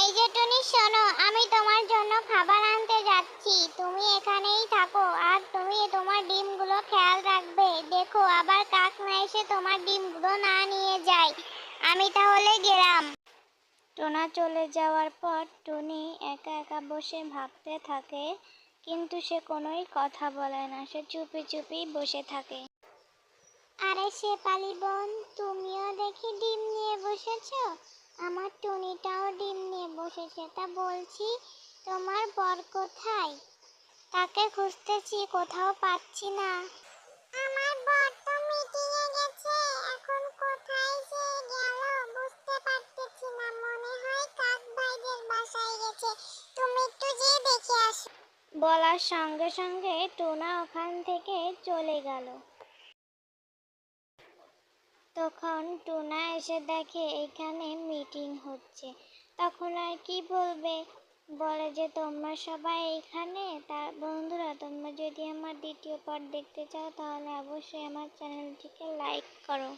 এই যে টুনি, শোনো, আমি তোমার জন্য খাবার আনতে যাচ্ছি। তুমি এখানেই থাকো আর তুমি তোমার ডিমগুলো খেয়াল রাখবে। দেখো আবার কাক না এসে তোমার ডিমগুলো না নিয়ে যায়। আমি তাহলে গেলাম। টোনা চলে যাওয়ার পর টুনি একা একা বসে ভাবতে থাকে, কিন্তু সে কোনোই কথা বলে না। সে চুপি চুপি বসে থাকে। আরে শেফালি বোন, তুমিও দেখি ডিম নিয়ে বসেছো। আমার টুনিটাও ডিম নিয়ে বসেছে। তা বলছি, তোমার বর কোথায়? তাকে খুঁজতেছি, কোথাও পাচ্ছি না। আমার বর তো মিটিং এ গেছে। এখন কোথায় যে গেল বুঝতে পারতেছি না। মনে হয় কাক ভাইদের বাসায় গেছে। তুমি একটু যেয়ে দেখে আসো। বলার সঙ্গে সঙ্গে টোনা ওখান থেকে চলে গেল। তখন টুনা এসে দেখে এখানে মিটিং হচ্ছে। তখন আর কি বলবে, বলে যে তোমরা সবাই এখানে। তার বন্ধুরা, তোমরা যদি আমার দ্বিতীয় পার্ট দেখতে চাও তাহলে অবশ্যই আমার চ্যানেলটিকে লাইক করো।